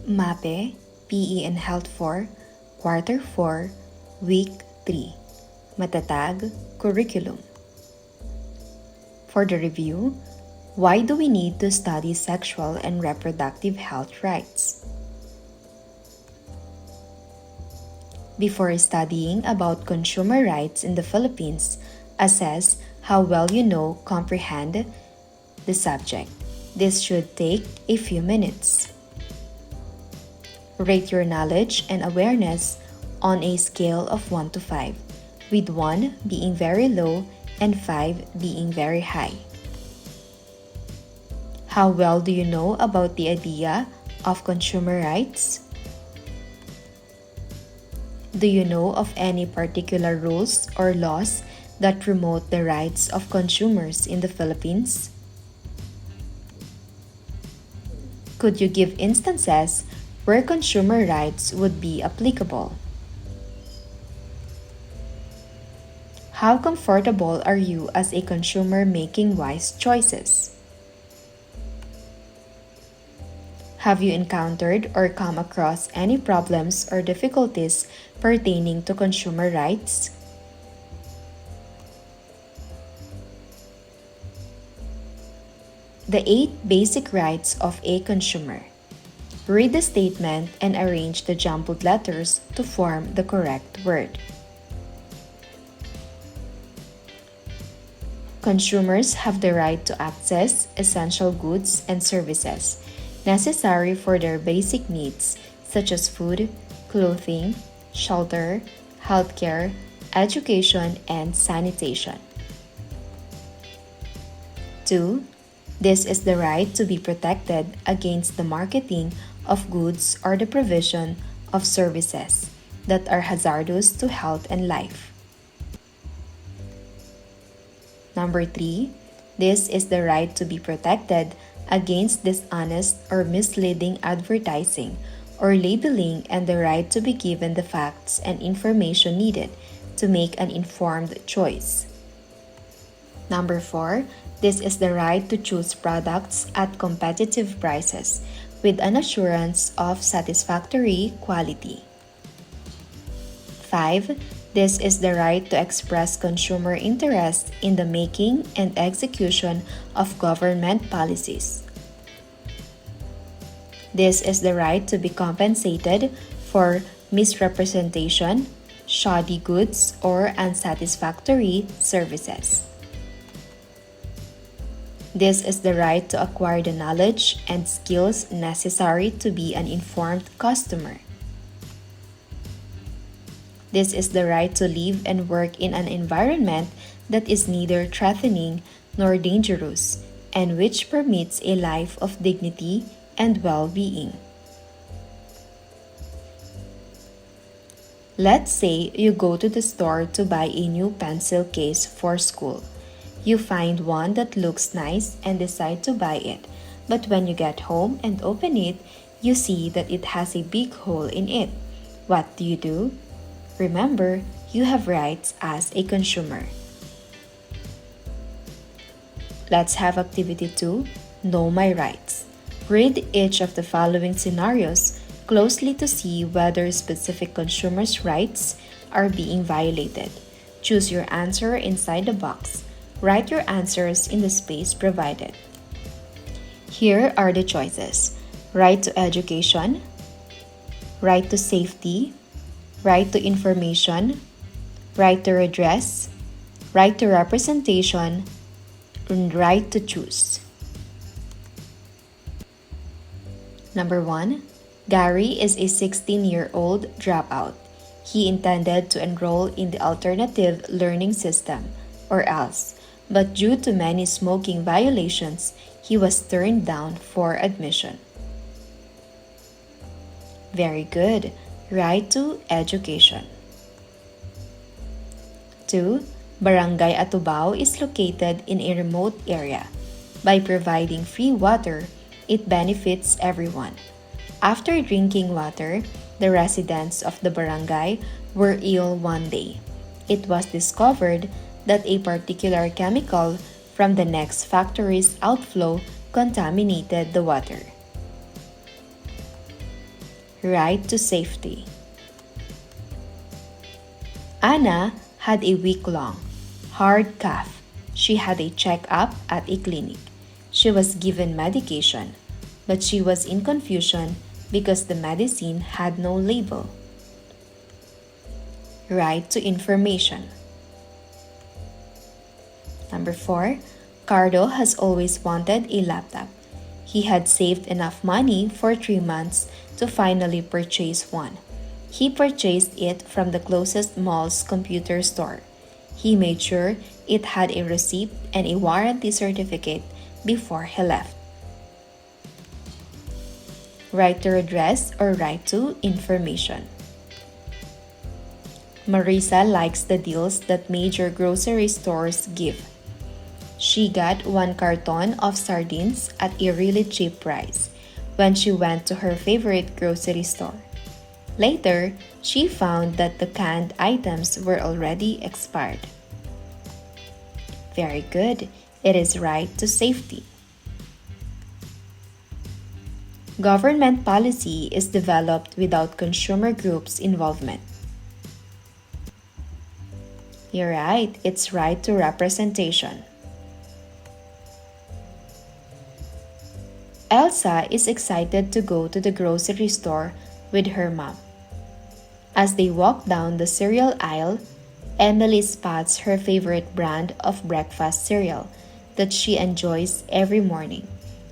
MAPE, PE and Health 4, Quarter 4, Week 3, Matatag Curriculum. For the review, why do we need to study sexual and reproductive health rights? Before studying about consumer rights in the Philippines, assess how well you comprehend the subject. This should take a few minutes. Rate your knowledge and awareness on a scale of 1 to 5, with 1 being very low and 5 being very high. How well do you know about the idea of consumer rights? Do you know of any particular rules or laws that promote the rights of consumers in the Philippines? Could you give instances where consumer rights would be applicable? How comfortable are you as a consumer making wise choices? Have you encountered or come across any problems or difficulties pertaining to consumer rights? The 8 basic rights of a consumer. Read the statement and arrange the jumbled letters to form the correct word. Consumers have the right to access essential goods and services necessary for their basic needs such as food, clothing, shelter, healthcare, education, and sanitation. 2. This is the right to be protected against the marketing of goods or the provision of services that are hazardous to health and life. Number 3. This is the right to be protected against dishonest or misleading advertising or labeling and the right to be given the facts and information needed to make an informed choice. Number 4. This is the right to choose products at competitive prices with an assurance of satisfactory quality. 5. This is the right to express consumer interest in the making and execution of government policies. This is the right to be compensated for misrepresentation, shoddy goods, or unsatisfactory services. This is the right to acquire the knowledge and skills necessary to be an informed customer. This is the right to live and work in an environment that is neither threatening nor dangerous, and which permits a life of dignity and well-being. Let's say you go to the store to buy a new pencil case for school. You find one that looks nice and decide to buy it, but when you get home and open it, you see that it has a big hole in it. What do? Remember, you have rights as a consumer. Let's have activity 2, Know My Rights. Read each of the following scenarios closely to see whether specific consumers' rights are being violated. Choose your answer inside the box. Write your answers in the space provided. Here are the choices: right to education, right to safety, right to information, right to redress, right to representation, and right to choose. Number 1. Gary is a 16-year-old dropout. He intended to enroll in the alternative learning system, or else, but due to many smoking violations, he was turned down for admission. Very good. Right to education. 2. Barangay Atubao is located in a remote area. By providing free water, it benefits everyone. After drinking water, the residents of the barangay were ill one day. It was discovered that a particular chemical from the next factory's outflow contaminated the water. Right to safety. Anna had a week-long, hard cough. She had a checkup at a clinic. She was given medication, but she was in confusion because the medicine had no label. Right to information. Number 4. Cardo has always wanted a laptop. He had saved enough money for 3 months to finally purchase one. He purchased it from the closest mall's computer store. He made sure it had a receipt and a warranty certificate before he left. Right to redress or right to information. Marisa likes the deals that major grocery stores give. She got 1 carton of sardines at a really cheap price when she went to her favorite grocery store. Later, she found that the canned items were already expired. Very good. It is right to safety. Government policy is developed without consumer groups' involvement. You're right. It's right to representation. Elsa is excited to go to the grocery store with her mom. As they walk down the cereal aisle, Emily spots her favorite brand of breakfast cereal that she enjoys every morning.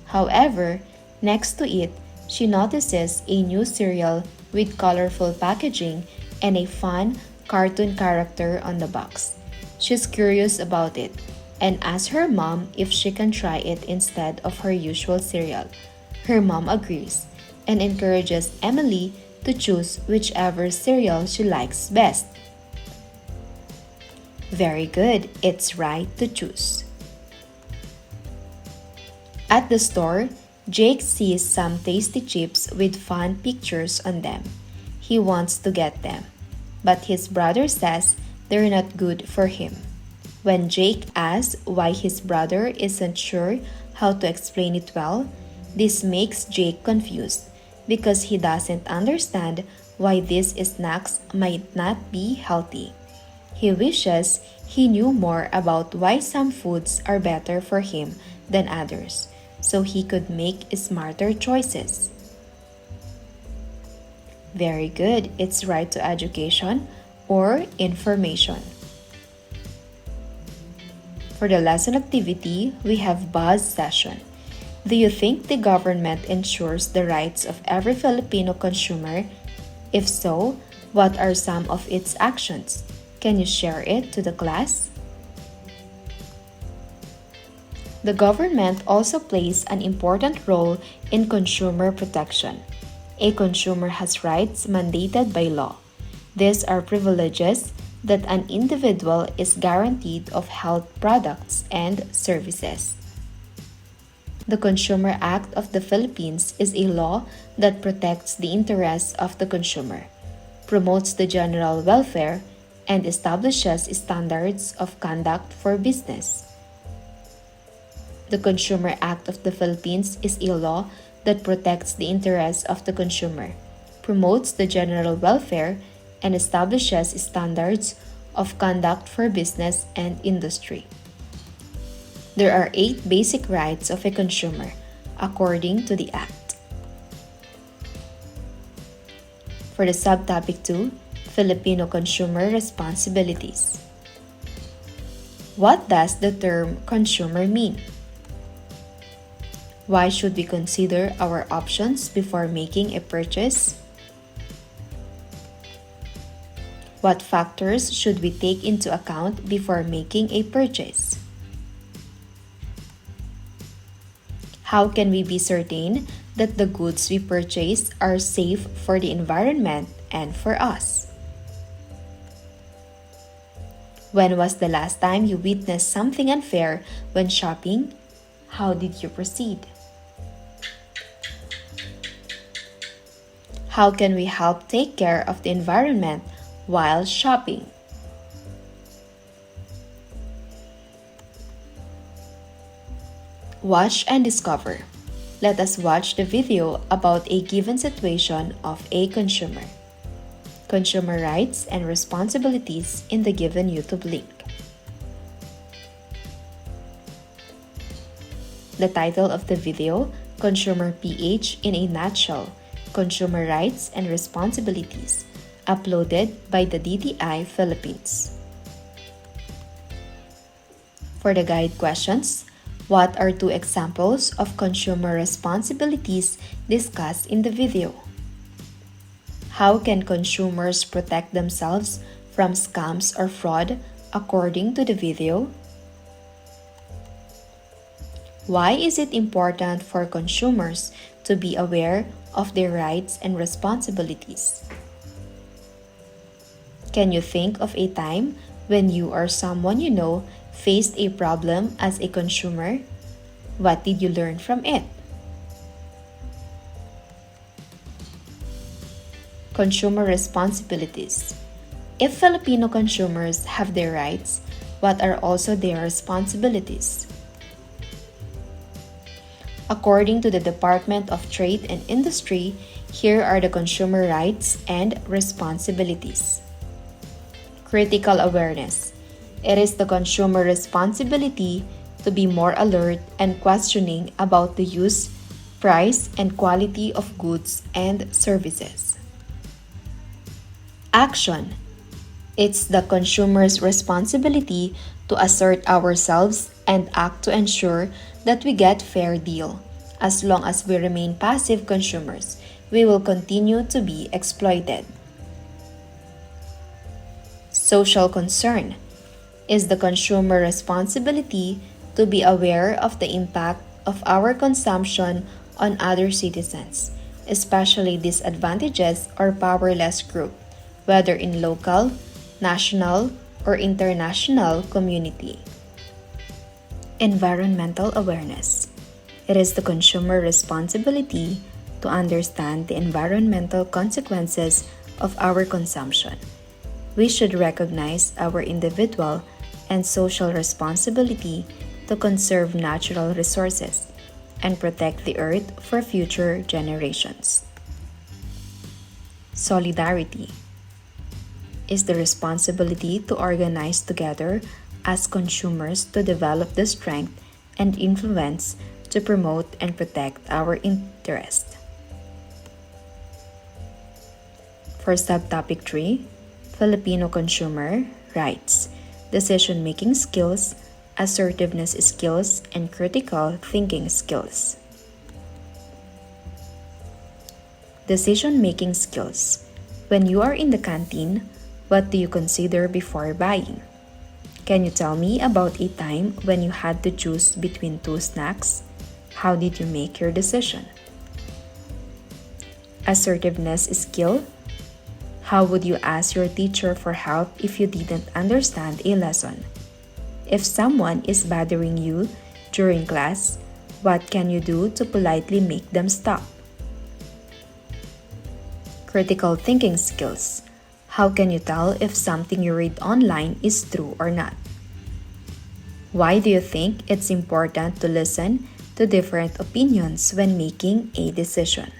However, next to it, she notices a new cereal with colorful packaging and a fun cartoon character on the box. She's curious about it and asks her mom if she can try it instead of her usual cereal. Her mom agrees and encourages Emily to choose whichever cereal she likes best. Very good, it's right to choose. At the store, Jake sees some tasty chips with fun pictures on them. He wants to get them, but his brother says they're not good for him. When Jake asks why his brother isn't sure how to explain it well, this makes Jake confused because he doesn't understand why these snacks might not be healthy. He wishes he knew more about why some foods are better for him than others, so he could make smarter choices. Very good, it's right to education or information. For the lesson activity, we have buzz session. Do you think the government ensures the rights of every Filipino consumer? If so, what are some of its actions? Can you share it to the class? The government also plays an important role in consumer protection. A consumer has rights mandated by law. These are privileges that an individual is guaranteed of health products and services. The Consumer Act of the Philippines is a law that protects the interests of the consumer, promotes the general welfare, and establishes standards of conduct for business. The Consumer Act of the Philippines is a law that protects the interests of the consumer, promotes the general welfare, and establishes standards of conduct for business and industry. There are 8 basic rights of a consumer, according to the Act. For the subtopic 2, Filipino consumer responsibilities. What does the term consumer mean? Why should we consider our options before making a purchase? What factors should we take into account before making a purchase? How can we be certain that the goods we purchase are safe for the environment and for us? When was the last time you witnessed something unfair when shopping? How did you proceed? How can we help take care of the environment while shopping? Watch and discover. Let us watch the video about a given situation of a consumer. Consumer rights and responsibilities in the given YouTube link. The title of the video, Consumer PH in a Nutshell, Consumer Rights and Responsibilities, uploaded by the DTI Philippines. For the guide questions, what are 2 examples of consumer responsibilities discussed in the video? How can consumers protect themselves from scams or fraud according to the video? Why is it important for consumers to be aware of their rights and responsibilities? Can you think of a time when you or someone you know faced a problem as a consumer? What did you learn from it? Consumer responsibilities. If Filipino consumers have their rights, what are also their responsibilities? According to the Department of Trade and Industry, here are the consumer rights and responsibilities. Critical awareness. It is the consumer responsibility to be more alert and questioning about the use, price, and quality of goods and services. Action. It's the consumer's responsibility to assert ourselves and act to ensure that we get fair deal. As long as we remain passive consumers, we will continue to be exploited. Social concern is the consumer responsibility to be aware of the impact of our consumption on other citizens, especially disadvantaged or powerless group, whether in local, national, or international community. Environmental awareness. It is the consumer responsibility to understand the environmental consequences of our consumption. We should recognize our individual and social responsibility to conserve natural resources and protect the earth for future generations. Solidarity is the responsibility to organize together as consumers to develop the strength and influence to promote and protect our interests. For subtopic 3, Filipino consumer rights, decision-making skills, assertiveness skills, and critical thinking skills. Decision-making skills. When you are in the canteen, what do you consider before buying? Can you tell me about a time when you had to choose between 2 snacks? How did you make your decision? Assertiveness skill. How would you ask your teacher for help if you didn't understand a lesson? If someone is bothering you during class, what can you do to politely make them stop? Critical thinking skills. How can you tell if something you read online is true or not? Why do you think it's important to listen to different opinions when making a decision?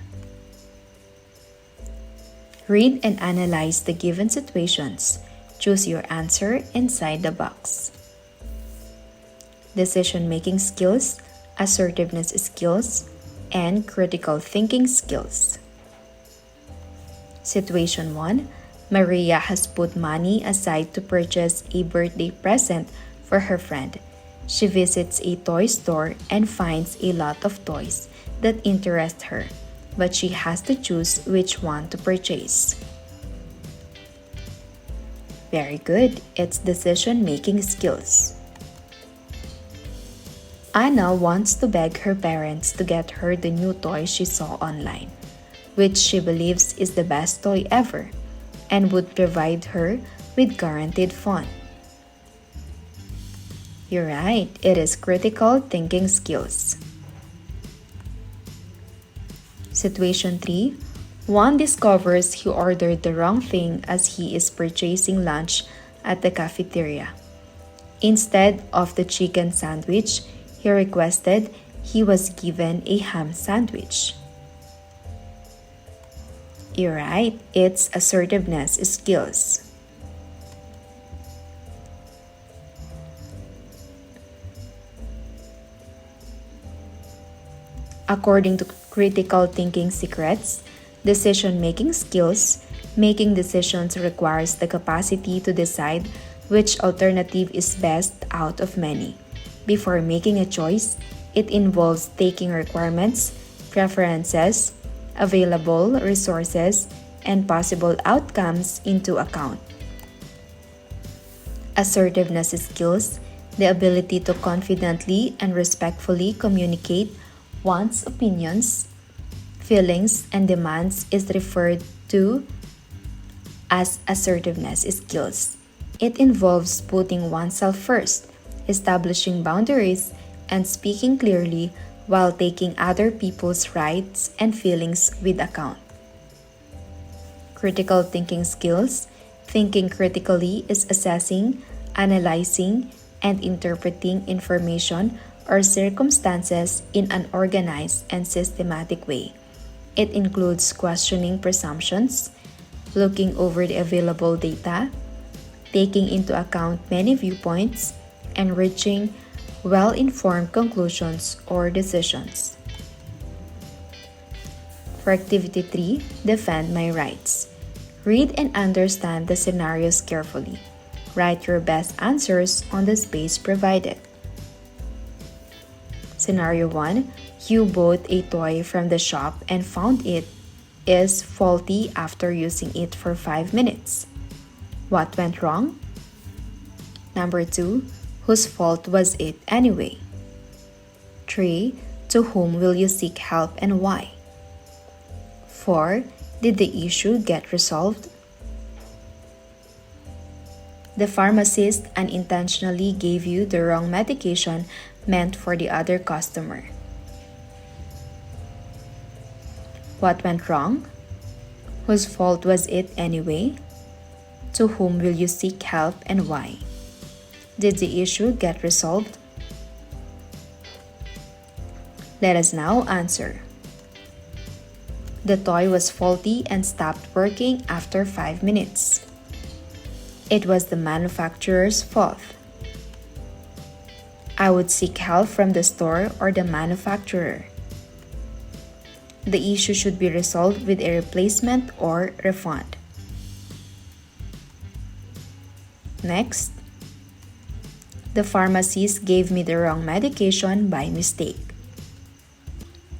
Read and analyze the given situations. Choose your answer inside the box. Decision-making skills, assertiveness skills, and critical thinking skills. Situation 1. Maria has put money aside to purchase a birthday present for her friend. She visits a toy store and finds a lot of toys that interest her, but she has to choose which one to purchase. Very good, it's decision-making skills. Anna wants to beg her parents to get her the new toy she saw online, which she believes is the best toy ever and would provide her with guaranteed fun. You're right, it is critical thinking skills. Situation 3. Juan discovers he ordered the wrong thing as he is purchasing lunch at the cafeteria. Instead of the chicken sandwich he requested, He was given a ham sandwich. You're right, it's assertiveness skills. According to critical thinking secrets, decision-making skills, making decisions requires the capacity to decide which alternative is best out of many. Before making a choice, it involves taking requirements, preferences, available resources, and possible outcomes into account. Assertiveness skills, the ability to confidently and respectfully communicate one's opinions, feelings, and demands is referred to as assertiveness skills. It involves putting oneself first, establishing boundaries, and speaking clearly while taking other people's rights and feelings with account. Critical thinking skills. Thinking critically is assessing, analyzing, and interpreting information or circumstances in an organized and systematic way. It includes questioning presumptions, looking over the available data, taking into account many viewpoints, and reaching well-informed conclusions or decisions. For Activity 3, Defend My Rights. Read and understand the scenarios carefully. Write your best answers on the space provided. Scenario 1. You bought a toy from the shop and found it is faulty after using it for 5 minutes. What went wrong? Number 2. Whose fault was it anyway? 3. To whom will you seek help and why? 4. Did the issue get resolved? The pharmacist unintentionally gave you the wrong medication meant for the other customer. What went wrong? Whose fault was it anyway? To whom will you seek help and why? Did the issue get resolved? Let us now answer. The toy was faulty and stopped working after 5 minutes. It was the manufacturer's fault. I would seek help from the store or the manufacturer. The issue should be resolved with a replacement or refund. Next, the pharmacist gave me the wrong medication by mistake.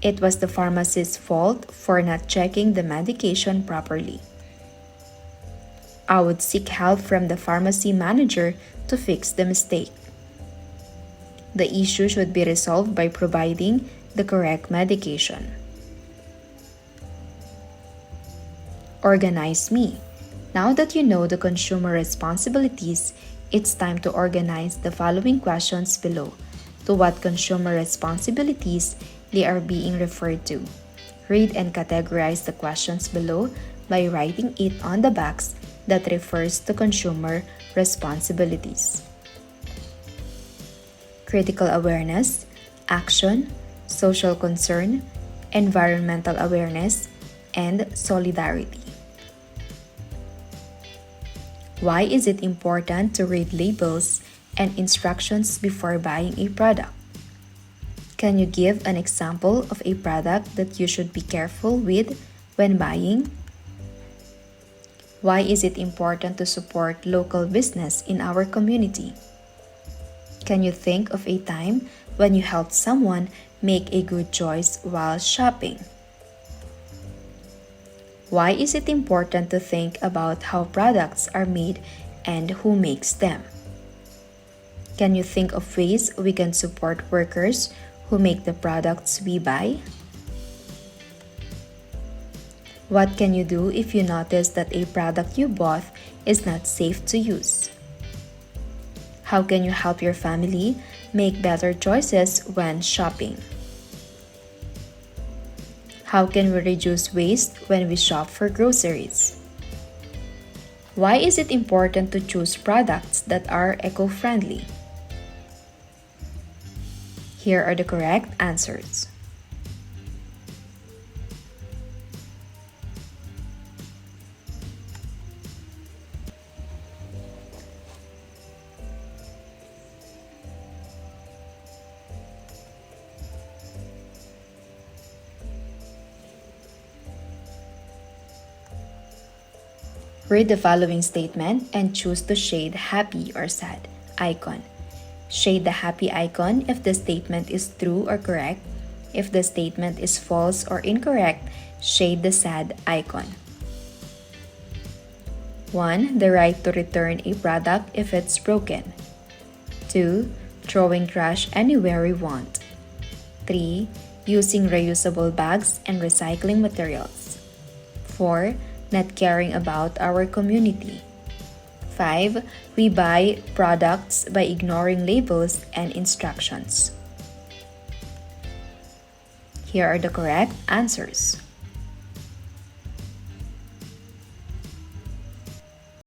It was the pharmacist's fault for not checking the medication properly. I would seek help from the pharmacy manager to fix the mistake. The issue should be resolved by providing the correct medication. Organize me. Now that you know the consumer responsibilities, it's time to organize the following questions below. To what consumer responsibilities they are being referred to. Read and categorize the questions below by writing it on the box that refers to consumer responsibilities. Critical awareness, action, social concern, environmental awareness, and solidarity. Why is it important to read labels and instructions before buying a product? Can you give an example of a product that you should be careful with when buying? Why is it important to support local business in our community? Can you think of a time when you helped someone make a good choice while shopping? Why is it important to think about how products are made and who makes them? Can you think of ways we can support workers who make the products we buy? What can you do if you notice that a product you bought is not safe to use? How can you help your family make better choices when shopping? How can we reduce waste when we shop for groceries? Why is it important to choose products that are eco-friendly? Here are the correct answers. Read the following statement and choose to shade happy or sad icon. Shade the happy icon if the statement is true or correct. If the statement is false or incorrect, shade the sad icon. 1. The right to return a product if it's broken. 2. Throwing trash anywhere we want. 3. Using reusable bags and recycling materials. 4. Not caring about our community. 5. We buy products by ignoring labels and instructions. Here are the correct answers.